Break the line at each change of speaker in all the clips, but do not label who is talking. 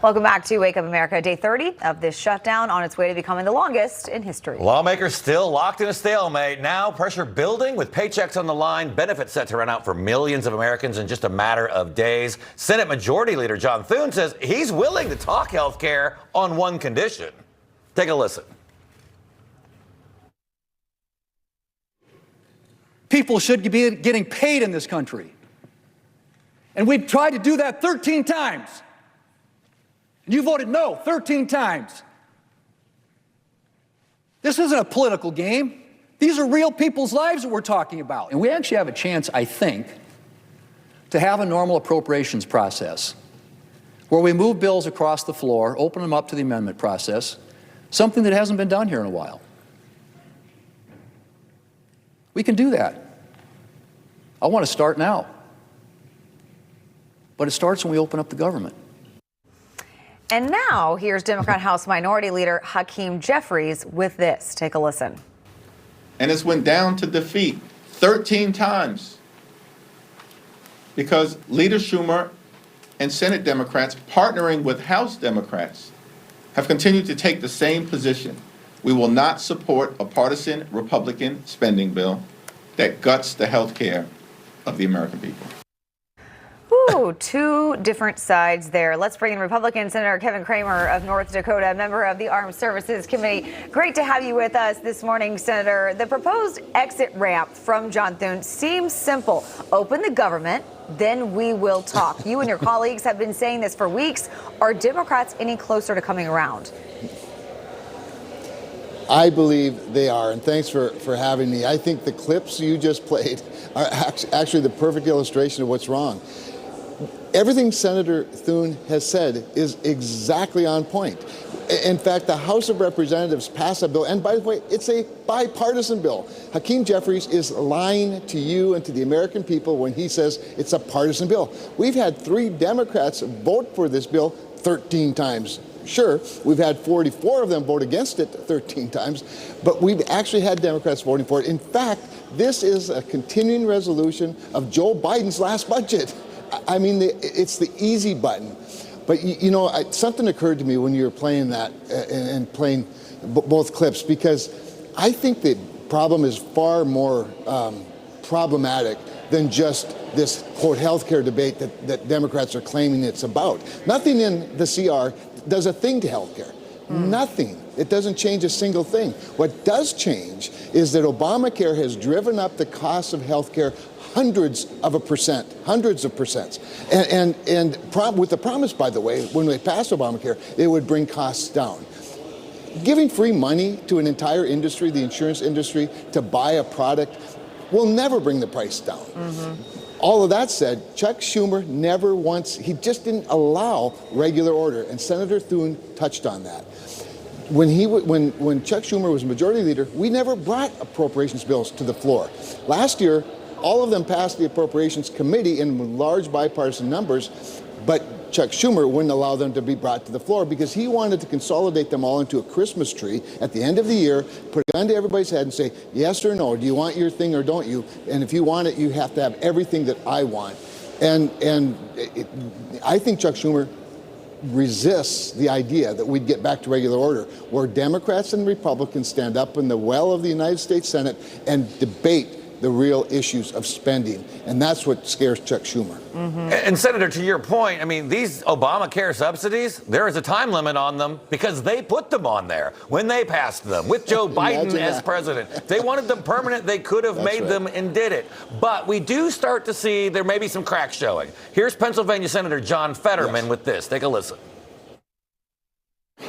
Welcome back to Wake Up America. Day 30 of this shutdown on its way to becoming the longest in history.
Lawmakers still locked in a stalemate. Now pressure building with paychecks on the line, benefits set to run out for millions of Americans in just a matter of days. Senate Majority Leader John Thune says he's willing to talk health care on one condition. Take a listen.
People should be getting paid in this country. And we've tried to do that 13 times. And you voted no 13 times. This isn't a political game. These are real people's lives that we're talking about. And we actually have a chance, I think, to have a normal appropriations process where we move bills across the floor, open them up to the amendment process, something that hasn't been done here in a while. We can do that. I want to start now. But it starts when we open up the government.
And now here's Democrat House Minority Leader Hakeem Jeffries with this. Take a listen.
And it's went down to defeat 13 times because Leader Schumer and Senate Democrats partnering with House Democrats have continued to take the same position. We will not support a partisan Republican spending bill that guts the health care of the American people.
Ooh, two different sides there. Let's bring in Republican Senator Kevin Cramer of North Dakota, member of the Armed Services Committee. Great to have you with us this morning, Senator. The proposed exit ramp from John Thune seems simple. Open the government, then we will talk. You and your colleagues have been saying this for weeks. Are Democrats any closer to coming around?
I believe they are, and thanks for having me. I think the clips you just played are actually the perfect illustration of what's wrong. Everything Senator Thune has said is exactly on point. In fact, the House of Representatives passed a bill, and by the way, it's a bipartisan bill. Hakeem Jeffries is lying to you and to the American people when he says it's a partisan bill. We've had 3 Democrats vote for this bill 13 times. Sure, we've had 44 of them vote against it 13 times, but we've actually had Democrats voting for it. In fact, this is a continuing resolution of Joe Biden's last budget. I mean, it's the easy button. But, you know, something occurred to me when you were playing that and playing both clips, because I think the problem is far more problematic than just this, quote, healthcare debate that Democrats are claiming it's about. Nothing in the CR does a thing to healthcare. Nothing. It doesn't change a single thing. What does change is that Obamacare has driven up the cost of healthcare hundreds of percents. And with the promise, by the way, when we passed Obamacare, it would bring costs down. Giving free money to an entire industry, the insurance industry, to buy a product will never bring the price down. All of that said, Chuck Schumer never once, he just didn't allow regular order, and Senator Thune touched on that. When Chuck Schumer was Majority Leader, we never brought appropriations bills to the floor. Last year, all of them passed the Appropriations Committee in large bipartisan numbers, but Chuck Schumer wouldn't allow them to be brought to the floor because he wanted to consolidate them all into a Christmas tree at the end of the year, put a gun to everybody's head and say, yes or no, do you want your thing or don't you? And if you want it, you have to have everything that I want. And I think Chuck Schumer resists the idea that we'd get back to regular order, where Democrats and Republicans stand up in the well of the United States Senate and debate the real issues of spending. And that's what scares Chuck Schumer.
And Senator, to your point, I mean, these Obamacare subsidies, there is a time limit on them because they put them on there when they passed them with Joe Biden as president. If they wanted them permanent, they could have made them and did it. But we do start to see there may be some cracks showing. Here's Pennsylvania Senator John Fetterman with this. Take a listen.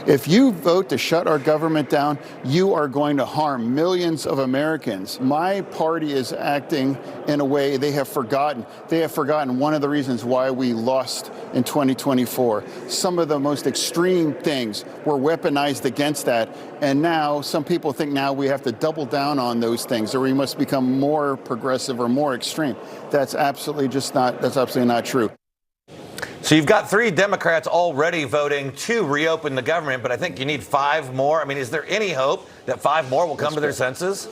If you vote to shut our government down, you are going to harm millions of Americans. My party is acting in a way they have forgotten. They have forgotten one of the reasons why we lost in 2024. Some of the most extreme things were weaponized against that. And now some people think now we have to double down on those things, or we must become more progressive or more extreme. That's absolutely not true.
So you've got 3 Democrats already voting to reopen the government, but I think you need 5 more. I mean, is there any hope that 5 more will come to their senses?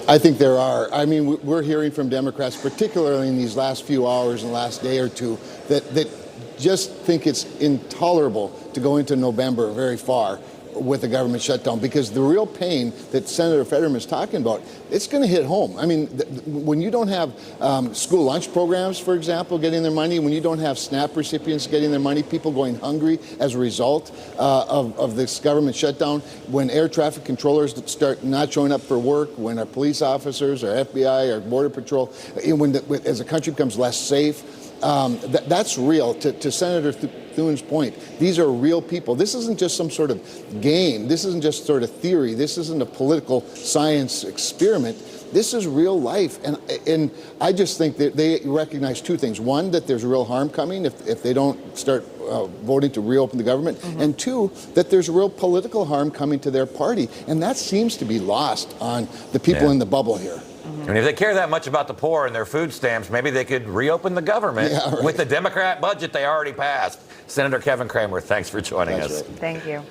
I think there are. I mean, we're hearing from Democrats, particularly in these last few hours and last day or two, that just think it's intolerable to go into November very far with a government shutdown, because the real pain that Senator Fetterman is talking about, it's going to hit home. I mean, when you don't have school lunch programs, for example, getting their money, when you don't have SNAP recipients getting their money, people going hungry as a result of this government shutdown, when air traffic controllers start not showing up for work, when our police officers, our FBI, our Border Patrol, as the country becomes less safe, that's real. To Senator Thune's point, these are real people. This isn't just some sort of game. This isn't just sort of theory. This isn't a political science experiment. This is real life. And I just think that they recognize two things. One, that there's real harm coming if they don't start voting to reopen the government. And two, that there's real political harm coming to their party. And that seems to be lost on the people in the bubble here.
And if they care that much about the poor and their food stamps, maybe they could reopen the government with the Democrat budget they already passed. Senator Kevin Cramer, thanks for joining us.
Thank you.